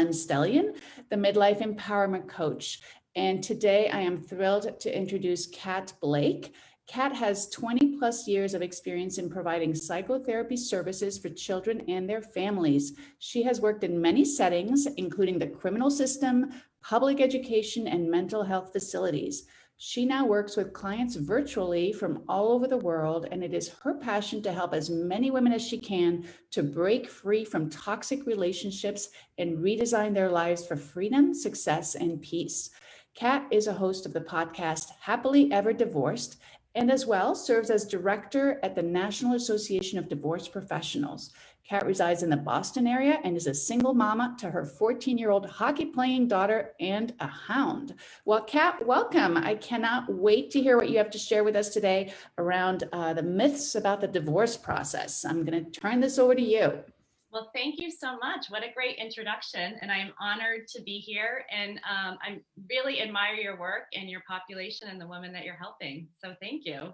Glenn Stellion, the Midlife Empowerment Coach. And today I am thrilled to introduce Kat Blake. Kat has 20 plus years of experience in providing psychotherapy services for children and their families. She has worked in many settings, including the criminal system, public education, and mental health facilities. She now works with clients virtually from all over the world, and it is her passion to help as many women as she can to break free from toxic relationships and redesign their lives for freedom, success, and peace. Kat is a host of the podcast Happily Ever Divorced, and as well serves as director at the National Association of Divorce Professionals. Kat resides in the Boston area and is a single mama to her 14-year-old hockey-playing daughter and a hound. Well, Kat, welcome. I cannot wait to hear what you have to share with us today around the myths about the divorce process. I'm going to turn this over to you. Well, thank you so much. What a great introduction. And I'm honored to be here. And I really admire your work and your population and the women that you're helping. So thank you.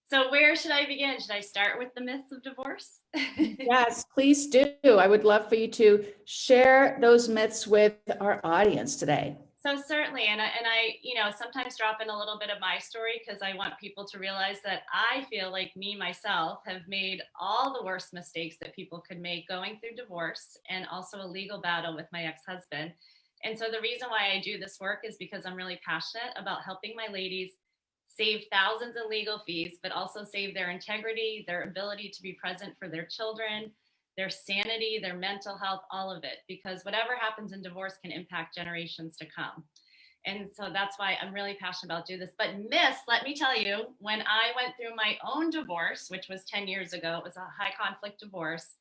So where should I begin? Should I start with the myths of divorce? Yes, please do. I would love for you to share those myths with our audience today. So certainly, and I, sometimes drop in a little bit of my story because I want people to realize that I feel like me, myself, have made all the worst mistakes that people could make going through divorce and also a legal battle with my ex-husband. And so the reason why I do this work is because I'm really passionate about helping my ladies save thousands in legal fees, but also save their integrity, their ability to be present for their children, their sanity, their mental health, all of it, because whatever happens in divorce can impact generations to come. And so that's why I'm really passionate about doing this. But myths, let me tell you, when I went through my own divorce, which was 10 years ago, it was a high conflict divorce.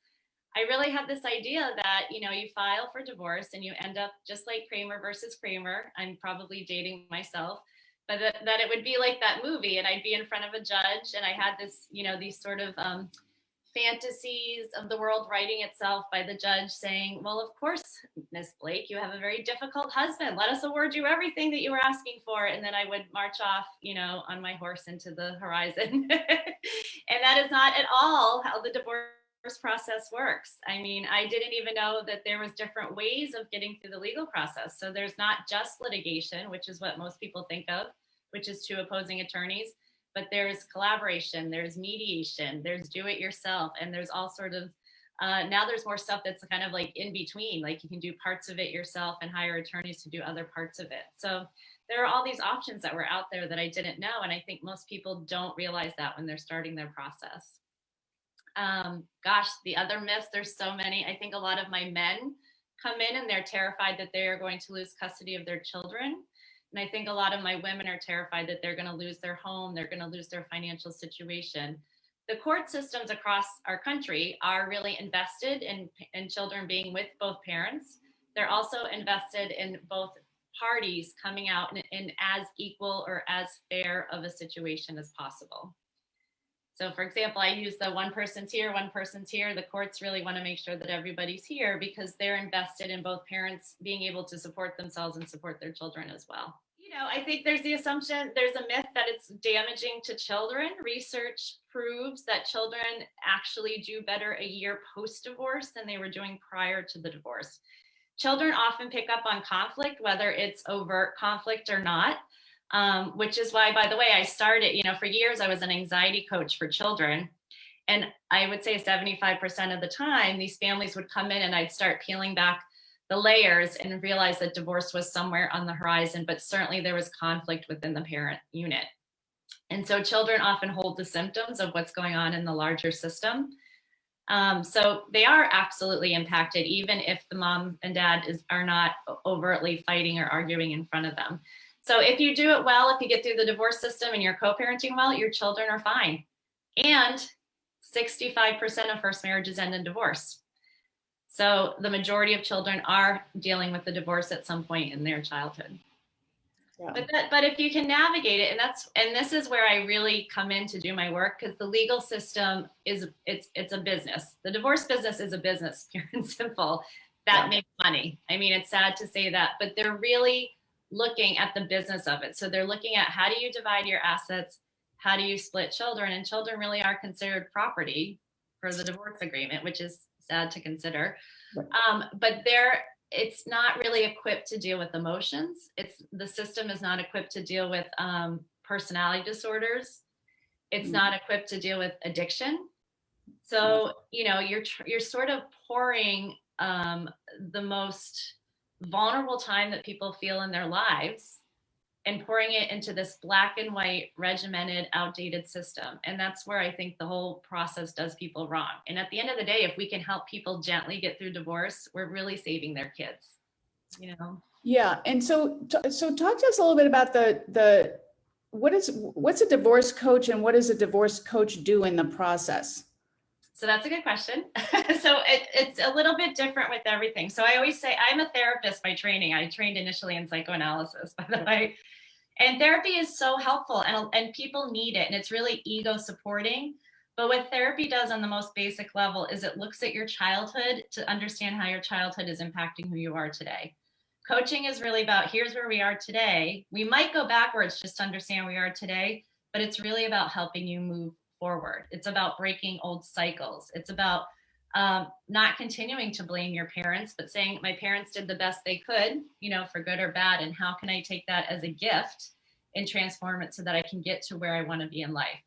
I really had this idea that, you file for divorce and you end up just like Kramer versus Kramer. I'm probably dating myself, but that it would be like that movie and I'd be in front of a judge and I had this, these sort of fantasies of the world writing itself by the judge saying, well, of course, Miss Blake, you have a very difficult husband. Let us award you everything that you were asking for. And then I would march off, on my horse into the horizon. And that is not at all how the divorce process works. I mean, I didn't even know that there was different ways of getting through the legal process. So there's not just litigation, which is what most people think of, which is two opposing attorneys. But there's collaboration, there's mediation, there's do it yourself, and there's all sort of, now there's more stuff that's kind of like in between, like you can do parts of it yourself and hire attorneys to do other parts of it. So there are all these options that were out there that I didn't know, and I think most people don't realize that when they're starting their process. Gosh, the other myths, there's so many. I think a lot of my men come in and they're terrified that they are going to lose custody of their children. And I think a lot of my women are terrified that they're going to lose their home, they're going to lose their financial situation. The court systems across our country are really invested in children being with both parents. They're also invested in both parties coming out in as equal or as fair of a situation as possible. So for example, I use the one person's here, one person's here. The courts really want to make sure that everybody's here because they're invested in both parents being able to support themselves and support their children as well. I think there's the assumption, there's a myth that it's damaging to children. Research proves that children actually do better a year post-divorce than they were doing prior to the divorce. Children often pick up on conflict, whether it's overt conflict or not. Which is why, by the way, I started, for years, I was an anxiety coach for children. And I would say 75% of the time, these families would come in and I'd start peeling back the layers and realize that divorce was somewhere on the horizon, but certainly there was conflict within the parent unit. And so children often hold the symptoms of what's going on in the larger system. So they are absolutely impacted, even if the mom and dad are not overtly fighting or arguing in front of them. So if you do it well, if you get through the divorce system and you're co-parenting well, your children are fine. And 65% of first marriages end in divorce. So the majority of children are dealing with the divorce at some point in their childhood. Yeah. But if you can navigate it, and this is where I really come in to do my work, because the legal system it's a business. The divorce business is a business, pure and simple, that makes money. I mean, it's sad to say that, but they're really looking at the business of it. So they're looking at how do you divide your assets? How do you split children? And children really are considered property for the divorce agreement, which is sad to consider. Right. But it's not really equipped to deal with emotions. The system is not equipped to deal with personality disorders. It's not equipped to deal with addiction. So, you're sort of pouring the most vulnerable time that people feel in their lives and pouring it into this black and white, regimented, outdated system. And that's where I think the whole process does people wrong. And at the end of the day, if we can help people gently get through divorce, we're really saving their kids, Yeah. And so talk to us a little bit about what's a divorce coach and what does a divorce coach do in the process? So that's a good question. So it's a little bit different with everything. So I always say I'm a therapist by training. I trained initially in psychoanalysis, by the way. And therapy is so helpful and people need it. And it's really ego supporting. But what therapy does on the most basic level is it looks at your childhood to understand how your childhood is impacting who you are today. Coaching is really about here's where we are today. We might go backwards just to understand where we are today, but it's really about helping you move forward. It's about breaking old cycles. It's about not continuing to blame your parents, but saying my parents did the best they could, for good or bad. And how can I take that as a gift and transform it so that I can get to where I want to be in life?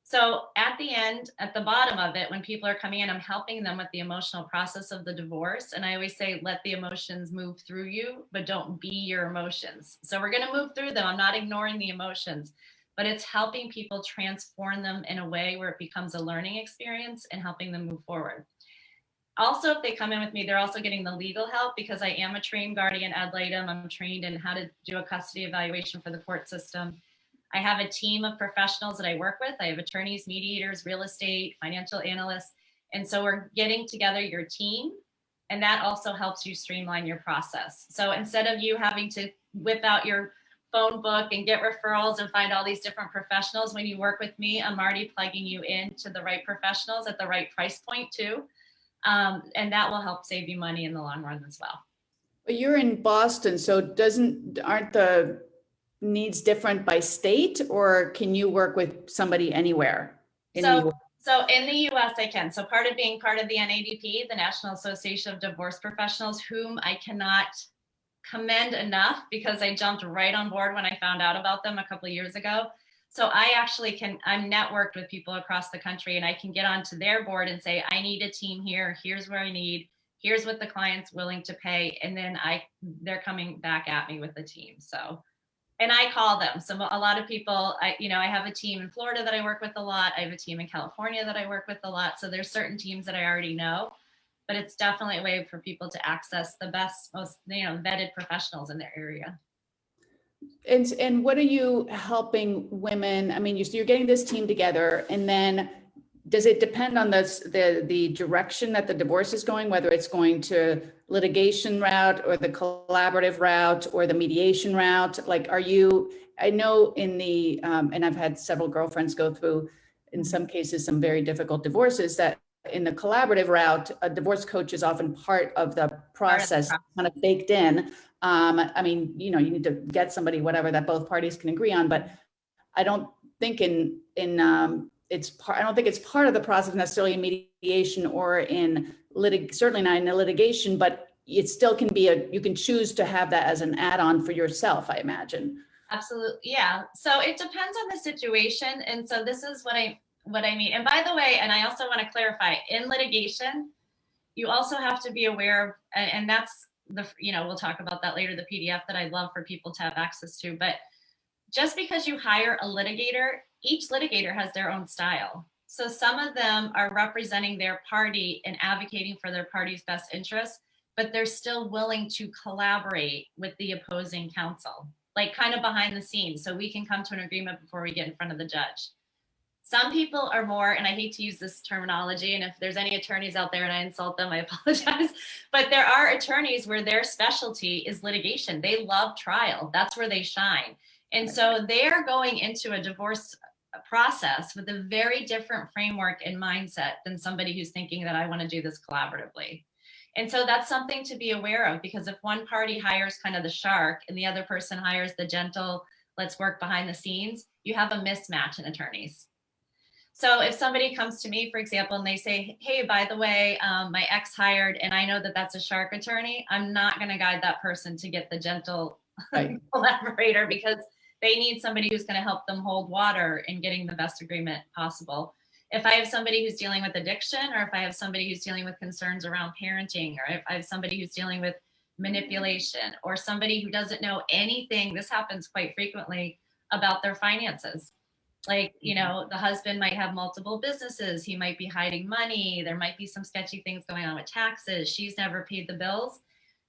So at the end, at the bottom of it, when people are coming in, I'm helping them with the emotional process of the divorce. And I always say, let the emotions move through you, but don't be your emotions. So we're going to move through them. I'm not ignoring the emotions, but it's helping people transform them in a way where it becomes a learning experience and helping them move forward. Also, if they come in with me, they're also getting the legal help because I am a trained guardian ad litem. I'm trained in how to do a custody evaluation for the court system. I have a team of professionals that I work with. I have attorneys, mediators, real estate, financial analysts. And so we're getting together your team, and that also helps you streamline your process. So instead of you having to whip out your phone book and get referrals and find all these different professionals, when you work with me, I'm already plugging you into the right professionals at the right price point too. And that will help save you money in the long run as well. But you're in Boston, so aren't the needs different by state, or can you work with somebody anywhere in the US? So in the US, I can. So part of being part of the NADP, the National Association of Divorce Professionals, whom I cannot commend enough because I jumped right on board when I found out about them a couple of years ago. So I actually I'm networked with people across the country, and I can get onto their board and say, I need a team here. Here's where I need. Here's what the client's willing to pay. And then they're coming back at me with the team. So, and I call them. So a lot of people, I have a team in Florida that I work with a lot. I have a team in California that I work with a lot. So there's certain teams that I already know, but it's definitely a way for people to access the best, most, vetted professionals in their area. And what are you helping women? I mean, you're getting this team together, and then does it depend on the direction that the divorce is going, whether it's going to litigation route or the collaborative route or the mediation route? Like, I know and I've had several girlfriends go through, in some cases, some very difficult divorces, that in the collaborative route, a divorce coach is often part of the process, kind of baked in. I mean, you need to get somebody, whatever, that both parties can agree on, but I don't think I don't think it's part of the process necessarily in mediation or certainly not in the litigation, but it still can be you can choose to have that as an add-on for yourself, I imagine. Absolutely. Yeah. So it depends on the situation. And so this is what I mean. And by the way, and I also want to clarify, in litigation, you also have to be aware of, and that's we'll talk about that later, the PDF that I'd love for people to have access to, but just because you hire a litigator, each litigator has their own style. So some of them are representing their party and advocating for their party's best interests, but they're still willing to collaborate with the opposing counsel, like kind of behind the scenes, so we can come to an agreement before we get in front of the judge. Some people are more, and I hate to use this terminology, and if there's any attorneys out there and I insult them, I apologize, but there are attorneys where their specialty is litigation. They love trial. That's where they shine. And so they're going into a divorce process with a very different framework and mindset than somebody who's thinking that I want to do this collaboratively. And so that's something to be aware of, because if one party hires kind of the shark and the other person hires the gentle, let's work behind the scenes, you have a mismatch in attorneys. So if somebody comes to me, for example, and they say, hey, by the way, my ex hired, and I know that that's a shark attorney, I'm not going to guide that person to get the gentle Right. collaborator, because they need somebody who's going to help them hold water in getting the best agreement possible. If I have somebody who's dealing with addiction, or if I have somebody who's dealing with concerns around parenting, or if I have somebody who's dealing with manipulation, or somebody who doesn't know anything, this happens quite frequently, about their finances. Like, you know, the husband might have multiple businesses. He might be hiding money. There might be some sketchy things going on with taxes. She's never paid the bills.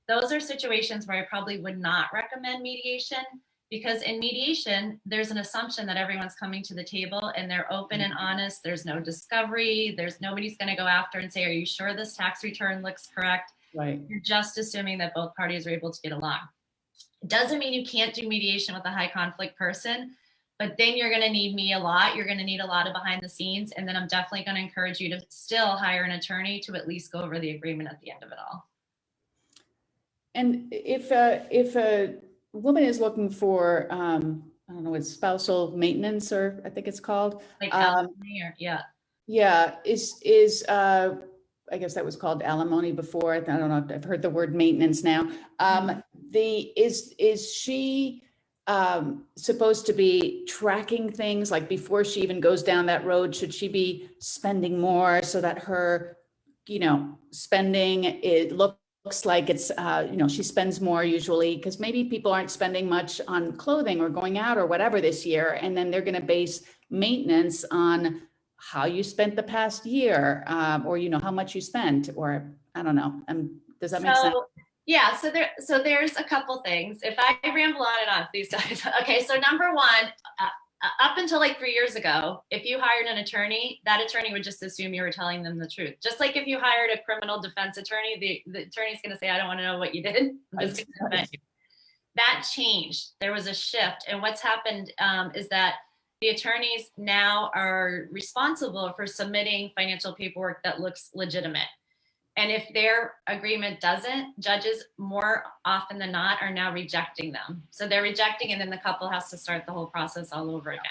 Those are situations where I probably would not recommend mediation, because in mediation, there's an assumption that everyone's coming to the table and they're open and honest. There's no discovery. There's nobody's going to go after and say, are you sure this tax return looks correct? Right. You're just assuming that both parties are able to get along. It doesn't mean you can't do mediation with a high conflict person, but then you're going to need me a lot. You're going to need a lot of behind the scenes. And then I'm definitely going to encourage you to still hire an attorney to at least go over the agreement at the end of it all. And if a woman is looking for, I don't know, it's spousal maintenance, or I think it's called. Like alimony, or Yeah, I guess that was called alimony before. I don't know. I've heard the word maintenance now. Is she supposed to be tracking things, like before she even goes down that road? Should she be spending more so that her, spending, it looks like it's, she spends more usually, because maybe people aren't spending much on clothing or going out or whatever this year, and then they're going to base maintenance on how you spent the past year, or how much you spent, or I don't know. Does that make sense? Yeah, so there's a couple things. If I ramble on and on, please guys. Okay, so number one, up until like 3 years ago, if you hired an attorney, that attorney would just assume you were telling them the truth. Just like if you hired a criminal defense attorney, the attorney's going to say, I don't want to know what you did. I'm just going to defend you. That changed. There was a shift. And what's happened is that the attorneys now are responsible for submitting financial paperwork that looks legitimate. And if their agreement doesn't, judges more often than not are now rejecting them. So they're rejecting, and then the couple has to start the whole process all over again.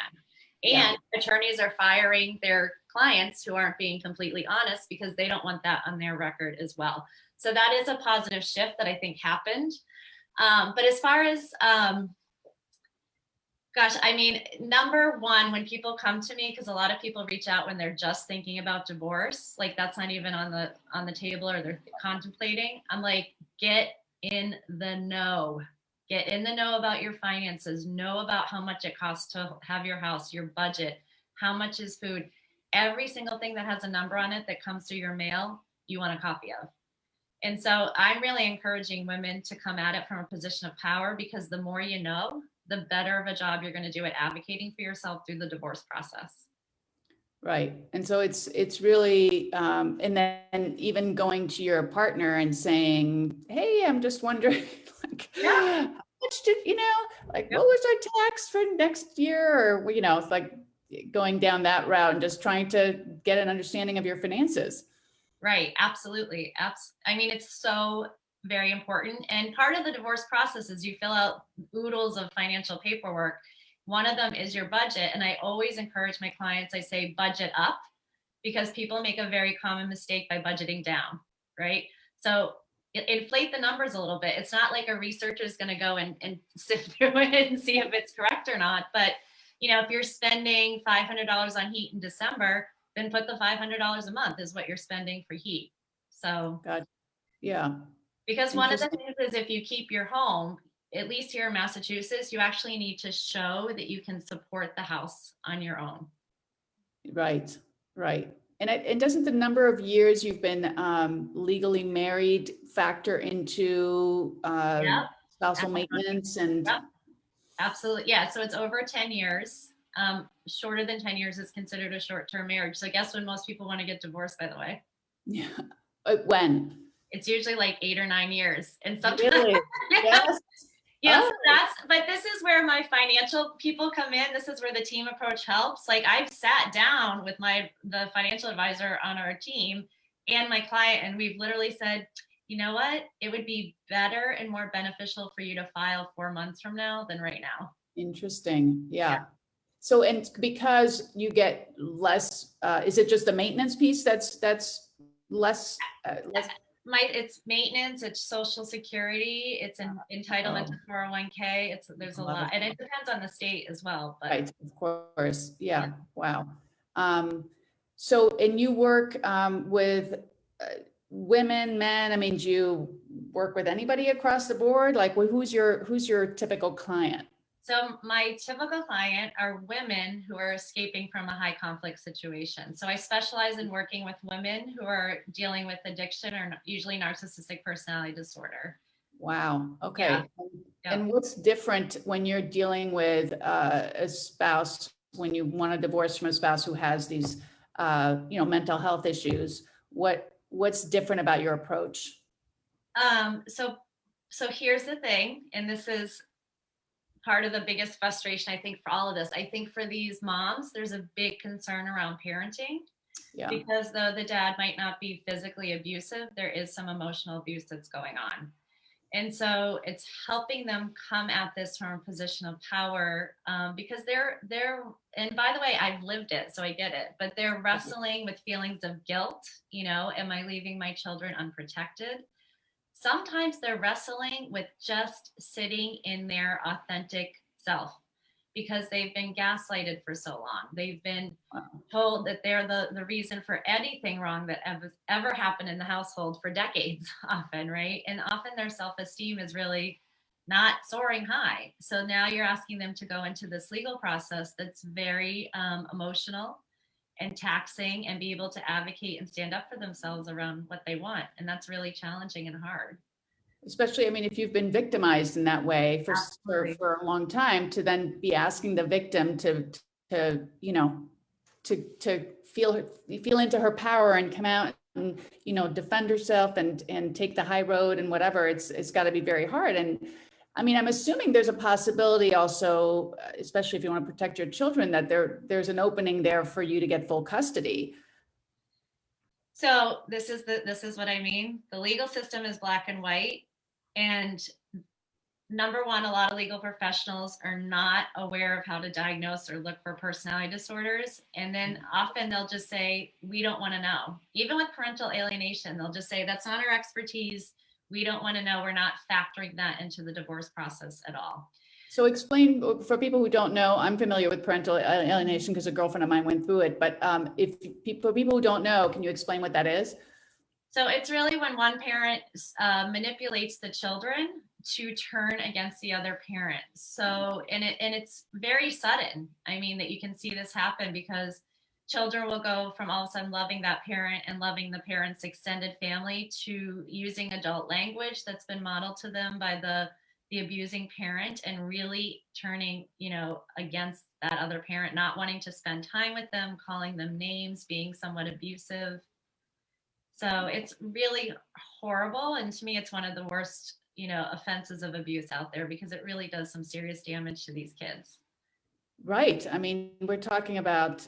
And attorneys are firing their clients who aren't being completely honest, because they don't want that on their record as well. So that is a positive shift that I think happened. But as far as, number one, when people come to me, because a lot of people reach out when they're just thinking about divorce, like that's not even on the table, or they're contemplating. I'm like, get in the know. Get in the know about your finances. Know about how much it costs to have your house, your budget, how much is food. Every single thing that has a number on it that comes through your mail, you want a copy of. And so I'm really encouraging women to come at it from a position of power, because the more you know, the better of a job you're going to do at advocating for yourself through the divorce process. Right. And so it's really, and then even going to your partner and saying, hey, I'm just wondering, like, how much did, what was our tax for next year? Or, it's like going down that route and just trying to get an understanding of your finances. Right. Absolutely. It's so very important. And part of the divorce process is you fill out oodles of financial paperwork. One of them is your budget. And I always encourage my clients, I say budget up, because people make a very common mistake by budgeting down, right? So inflate the numbers a little bit. It's not like a researcher is going to go and sift through it and see if it's correct or not. But, if you're spending $500 on heat in December, then put the $500 a month is what you're spending for heat. So, God, yeah. Because one of the things is, if you keep your home, at least here in Massachusetts, you actually need to show that you can support the house on your own. Right, right. And doesn't the number of years you've been legally married factor into spousal maintenance? And absolutely, yeah. So it's over 10 years. Shorter than 10 years is considered a short-term marriage. So guess when most people want to get divorced, by the way? Yeah. When? It's usually like 8 or 9 years. And sometimes, really? Yes. Yeah, so but this is where my financial people come in. This is where the team approach helps. Like, I've sat down with the financial advisor on our team and my client, and we've literally said, you know what? It would be better and more beneficial for you to file 4 months from now than right now. Interesting. Yeah. So, and because you get less, is it just the maintenance piece that's less, less? It's maintenance, it's social security, it's an entitlement to 401k. There's a lot, and it depends on the state as well. But right, of course, yeah. Wow. So, and you work with women, men. I mean, do you work with anybody across the board? Like, who's your typical client? so my typical client are women who are escaping from a high conflict situation. So I specialize in working with women who are dealing with addiction or usually narcissistic personality disorder. Wow. Okay. Yeah. And what's different when you're dealing with a spouse, when you want a divorce from a spouse who has these, mental health issues? What's different about your approach? So here's the thing, and this is part of the biggest frustration, I think, for all of this. I think for these moms, there's a big concern around parenting. Yeah. Because though the dad might not be physically abusive, there is some emotional abuse that's going on. And so it's helping them come at this from a position of power, because they're, and by the way, I've lived it, so I get it, but they're wrestling with feelings of guilt. Am I leaving my children unprotected? Sometimes they're wrestling with just sitting in their authentic self because they've been gaslighted for so long. They've been told that they're the reason for anything wrong that ever happened in the household for decades, often, right? And often their self-esteem is really not soaring high. So now you're asking them to go into this legal process that's very emotional and taxing, and be able to advocate and stand up for themselves around what they want. And that's really challenging and hard. Especially, I mean, if you've been victimized in that way for a long time, to then be asking the victim to feel into her power and come out and, defend herself and take the high road and whatever, it's got to be very hard. And I mean, I'm assuming there's a possibility also, especially if you want to protect your children, that there's an opening there for you to get full custody. So this is what I mean. The legal system is black and white. And number one, a lot of legal professionals are not aware of how to diagnose or look for personality disorders. And then often they'll just say, we don't want to know. Even with parental alienation, they'll just say, that's not our expertise. We don't want to know. We're not factoring that into the divorce process at all. So explain, for people who don't know, I'm familiar with parental alienation because a girlfriend of mine went through it. But for people who don't know, can you explain what that is? So it's really when one parent manipulates the children to turn against the other parent. So, and it's very sudden. I mean, that you can see this happen because children will go from all of a sudden loving that parent and loving the parent's extended family to using adult language that's been modeled to them by the abusing parent, and really turning, against that other parent, not wanting to spend time with them, calling them names, being somewhat abusive. So it's really horrible. And to me, it's one of the worst, offenses of abuse out there, because it really does some serious damage to these kids. Right. I mean, we're talking about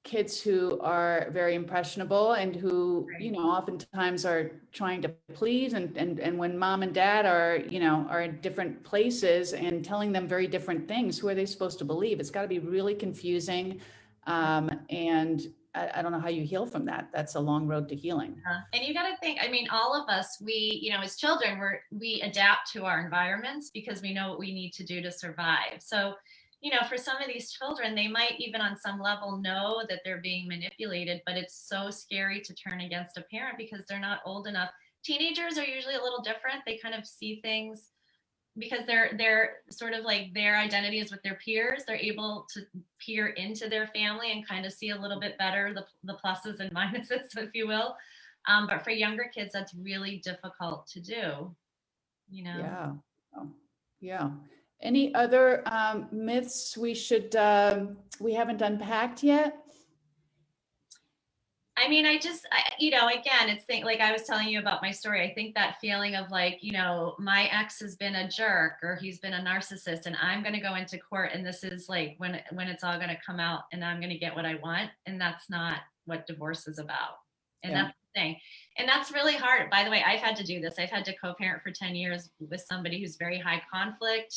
kids who are very impressionable and who, oftentimes are trying to please. And when mom and dad are in different places and telling them very different things, who are they supposed to believe? It's got to be really confusing. And I don't know how you heal from that. That's a long road to healing. And you got to think, I mean, all of us, we, as children, we adapt to our environments because we know what we need to do to survive. So, for some of these children, they might even on some level know that they're being manipulated, but it's so scary to turn against a parent because they're not old enough. Teenagers are usually a little different. They kind of see things because they're sort of like, their identity is with their peers. They're able to peer into their family and kind of see a little bit better the pluses and minuses, if you will. But for younger kids, that's really difficult to do, Yeah. Oh, yeah. Any other myths we haven't unpacked yet? I mean, again, it's like I was telling you about my story. I think that feeling of like, my ex has been a jerk or he's been a narcissist, and I'm going to go into court, and this is like when it's all going to come out and I'm going to get what I want. And that's not what divorce is about. And that's the thing. And that's really hard. By the way, I've had to do this. I've had to co-parent for 10 years with somebody who's very high conflict,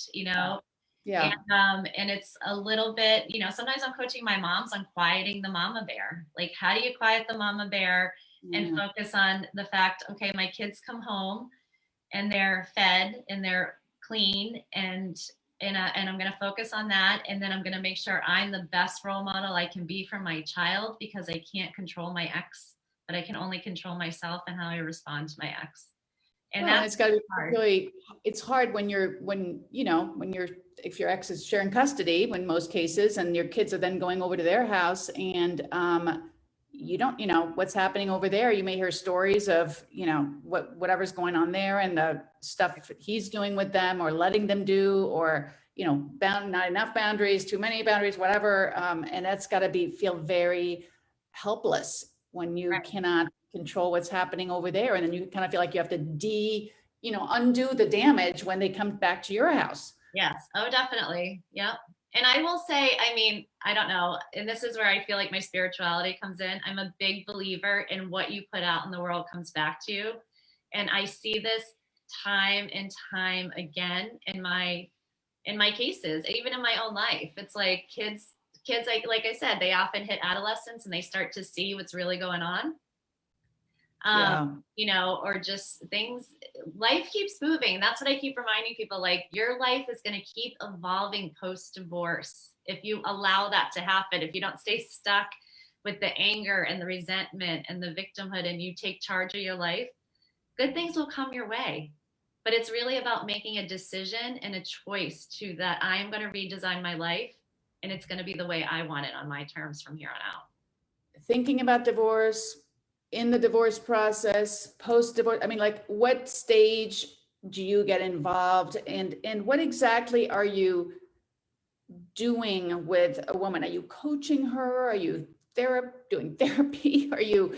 Yeah. And it's a little bit, sometimes I'm coaching my moms on quieting the mama bear. Like, how do you quiet the mama bear and focus on the fact, okay, my kids come home and they're fed and they're clean, and I'm going to focus on that. And then I'm going to make sure I'm the best role model I can be for my child, because I can't control my ex, but I can only control myself and how I respond to my ex. And Well, that's it's got to be hard. really, it's hard when if your ex is sharing custody, in most cases, and your kids are then going over to their house, and you don't, what's happening over there. You may hear stories of, whatever's going on there, and the stuff he's doing with them or letting them do, or, not enough boundaries, too many boundaries, whatever. And that's got to feel very helpless when you cannot control what's happening over there. And then you kind of feel like you have to undo the damage when they come back to your house. Yes. Oh, definitely. Yep. And I will say, I don't know, and this is where I feel like my spirituality comes in. I'm a big believer in what you put out in the world comes back to you. And I see this time and time again in my cases, even in my own life. It's like kids, like I said, they often hit adolescence and they start to see what's really going on. Or just things, life keeps moving. That's what I keep reminding people, like, your life is going to keep evolving post-divorce. If you allow that to happen, if you don't stay stuck with the anger and the resentment and the victimhood, and you take charge of your life, good things will come your way. But it's really about making a decision and a choice to that I'm going to redesign my life, and it's going to be the way I want it on my terms from here on out. Thinking about divorce, in the divorce process, post-divorce, what stage do you get involved, and what exactly are you doing with a woman? Are you coaching her? Are you doing therapy? Are you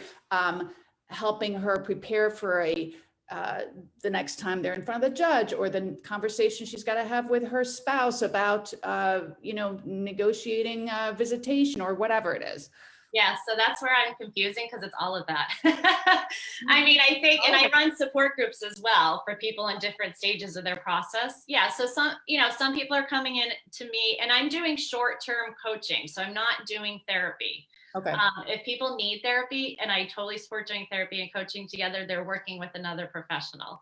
helping her prepare for the next time they're in front of the judge, or the conversation she's got to have with her spouse about negotiating visitation, or whatever it is? Yeah, so that's where I'm confusing, because it's all of that. I think, and I run support groups as well for people in different stages of their process. Yeah, so some people are coming in to me, and I'm doing short-term coaching, so I'm not doing therapy. Okay. If people need therapy, and I totally support doing therapy and coaching together, they're working with another professional.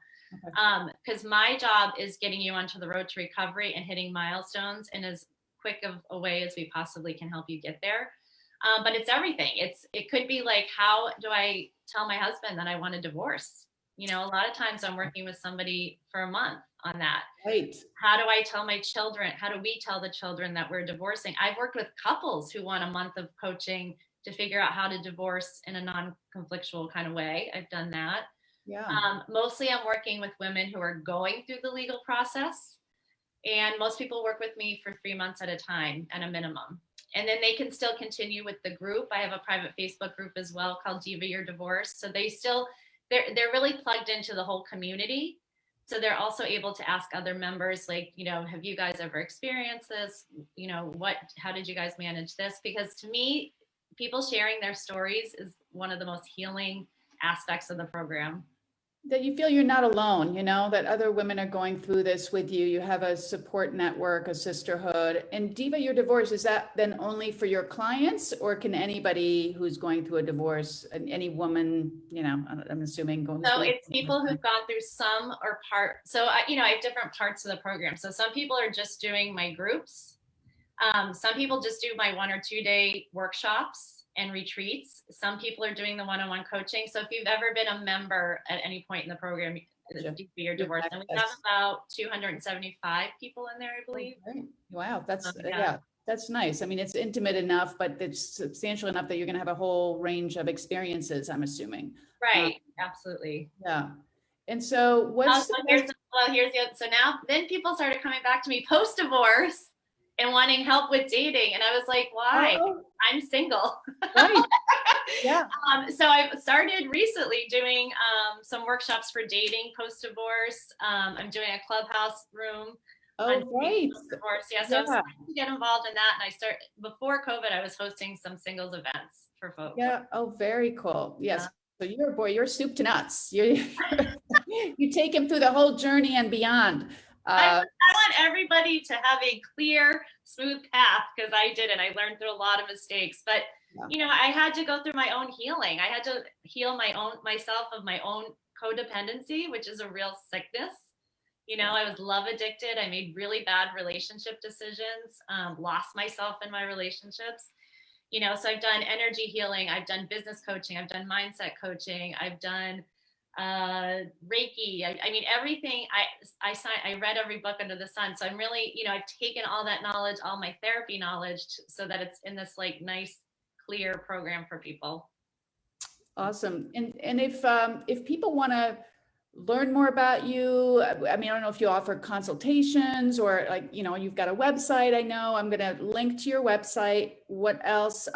Because my job is getting you onto the road to recovery and hitting milestones in as quick of a way as we possibly can help you get there. But it's everything. It could be like, how do I tell my husband that I want a divorce? A lot of times I'm working with somebody for a month on that. Right. How do I tell my children? How do we tell the children that we're divorcing? I've worked with couples who want a month of coaching to figure out how to divorce in a non-conflictual kind of way. I've done that. Yeah. Mostly I'm working with women who are going through the legal process. And most people work with me for 3 months at a time at a minimum. And then they can still continue with the group. I have a private Facebook group as well called Diva Your Divorce. So they're really plugged into the whole community. So they're also able to ask other members, like, have you guys ever experienced this? How did you guys manage this? Because to me, people sharing their stories is one of the most healing aspects of the program. That you feel you're not alone, that other women are going through this with you. You have a support network, a sisterhood. And Diva Your Divorce, is that then only for your clients, or can anybody who's going through a divorce, any woman, I'm assuming. So it's people who've gone through some or part. So, I have different parts of the program. So some people are just doing my groups. Some people just do my 1 or 2 day workshops and retreats. Some people are doing the one-on-one coaching. So if you've ever been a member at any point in the program, it's Diva Your Divorce. And we have about 275 people in there, I believe. Wow, that's nice. It's intimate enough, but it's substantial enough that you're going to have a whole range of experiences, I'm assuming. Right, absolutely. Yeah. And so here's the other. So now, then people started coming back to me post-divorce and wanting help with dating. And I was like, why? I'm single. Right. Yeah. So I've started recently doing some workshops for dating post-divorce. I'm doing a clubhouse room. Oh, great. Divorce. Yeah. So I'm starting to get involved in that. And before COVID, I was hosting some singles events for folks. Yeah. Oh, very cool. Yes. So you're soup to nuts. You take him through the whole journey and beyond. I want everybody to have a clear, smooth path, because I didn't. I learned through a lot of mistakes, but I had to go through my own healing. I had to heal myself of my own codependency, which is a real sickness. I was love addicted. I made really bad relationship decisions, lost myself in my relationships. So I've done energy healing, I've done business coaching, I've done mindset coaching, I've done Reiki. I mean, everything. I read every book under the sun. So I'm really, I've taken all that knowledge, all my therapy knowledge, so that it's in this like nice, clear program for people. Awesome. And if people want to learn more about you, I mean, I don't know if you offer consultations or like, you've got a website. I know I'm going to link to your website. What else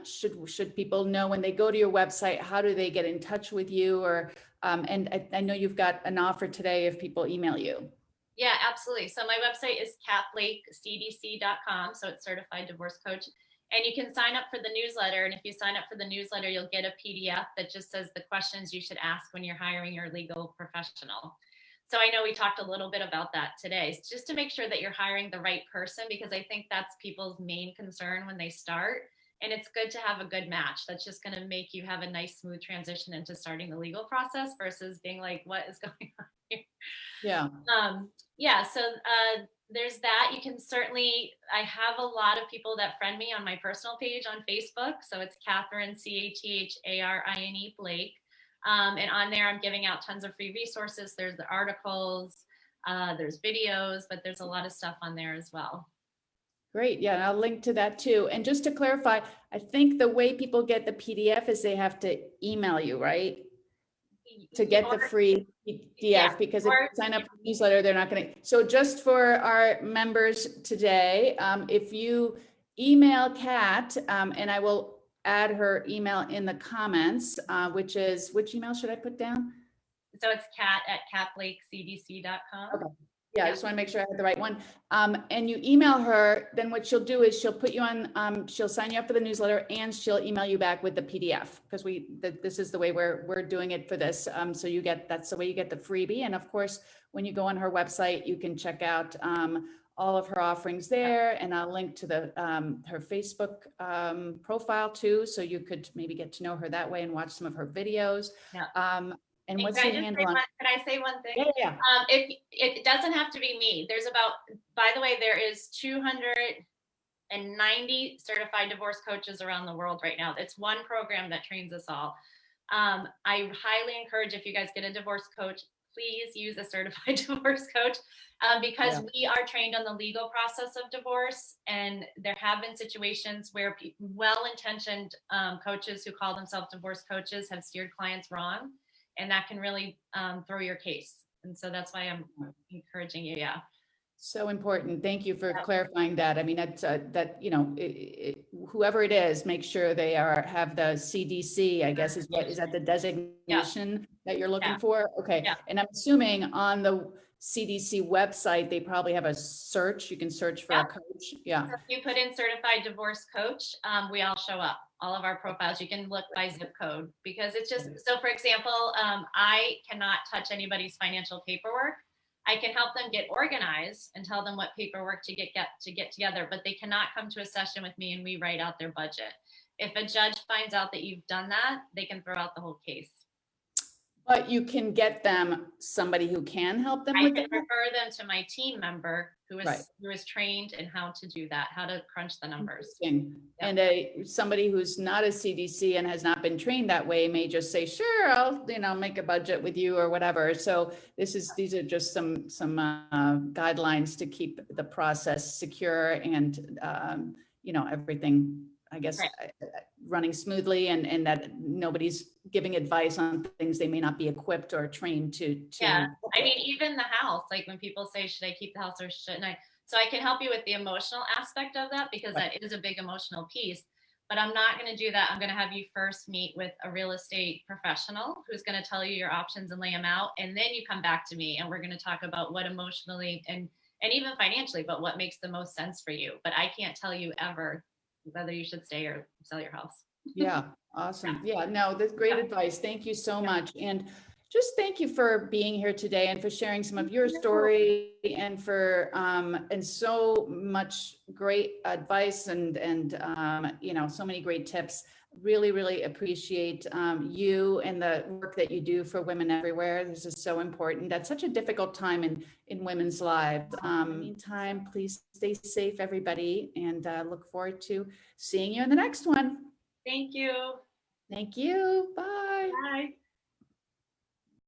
should people know when they go to your website? How do they get in touch with you? Or and I know you've got an offer today if people email you. Yeah, absolutely. So my website is katblakecdc.com. So it's Certified Divorce Coach. And you can sign up for the newsletter. And if you sign up for the newsletter, you'll get a PDF that just says the questions you should ask when you're hiring your legal professional. So I know we talked a little bit about that today. It's just to make sure that you're hiring the right person, because I think that's people's main concern when they start. And it's good to have a good match. That's just going to make you have a nice, smooth transition into starting the legal process versus being like, what is going on here? Yeah. So there's that. You can certainly, I have a lot of people that friend me on my personal page on Facebook. So it's Catherine, CATHARINE Blake. And on there, I'm giving out tons of free resources. There's the articles, there's videos, but there's a lot of stuff on there as well. Great. Yeah, and I'll link to that too. And just to clarify, I think the way people get the PDF is they have to email you, right? To get the free PDF, because if you sign up for the newsletter, they're not going to. So just for our members today, if you email Kat, and I will add her email in the comments, which email should I put down? So it's kat@katblakecdc.com. Okay. Yeah, I just want to make sure I had the right one. And you email her, then what she'll do is she'll put you on, she'll sign you up for the newsletter and she'll email you back with the PDF, because this is the way we're doing it for this. So that's the way you get the freebie. And of course, when you go on her website, you can check out all of her offerings there, and I'll link to her Facebook profile too. So you could maybe get to know her that way and watch some of her videos. Yeah. And what's your handle on? Can I say one thing? Yeah. If it doesn't have to be me. By the way, there is 290 certified divorce coaches around the world right now. It's one program that trains us all. I highly encourage, if you guys get a divorce coach, please use a certified divorce coach, because we are trained on the legal process of divorce. And there have been situations where well-intentioned coaches who call themselves divorce coaches have steered clients wrong. And that can really throw your case. And so that's why I'm encouraging you. Yeah. So important. Thank you for clarifying that. I mean, that's whoever it is, make sure they have the CDC, I guess is that the designation that you're looking for? Okay. Yeah. And I'm assuming on the CDC website, they probably have a search. You can search for a coach. Yeah. So if you put in certified divorce coach, we all show up. All of our profiles, you can look by zip code, because it's just, so for example, I cannot touch anybody's financial paperwork. I can help them get organized and tell them what paperwork to get together, but they cannot come to a session with me and we write out their budget. If a judge finds out that you've done that, they can throw out the whole case. But you can get them somebody who can help them with it? I can refer them to my team member who is trained in how to do that, how to crunch the numbers. And somebody who's not a CDC and has not been trained that way may just say, sure, I'll make a budget with you or whatever. So these are just some guidelines to keep the process secure and everything, I guess, running smoothly, and that nobody's giving advice on things they may not be equipped or trained to. Yeah, I mean, even the house, like when people say, should I keep the house or shouldn't I? So I can help you with the emotional aspect of that, because that is a big emotional piece. But I'm not going to do that. I'm going to have you first meet with a real estate professional who's going to tell you your options and lay them out. And then you come back to me and we're going to talk about what emotionally and even financially, but what makes the most sense for you. But I can't tell you ever whether you should stay or sell your house. Yeah. Awesome. Yeah, no, that's great advice. Thank you so much. And just thank you for being here today and for sharing some of your Thank you. story and for and so much great advice and you know, so many great tips. Really, really appreciate you and the work that you do for women everywhere. This is so important. That's such a difficult time in women's lives. In the meantime, please stay safe, everybody, and look forward to seeing you in the next one. Thank you. Thank you. Bye. Bye.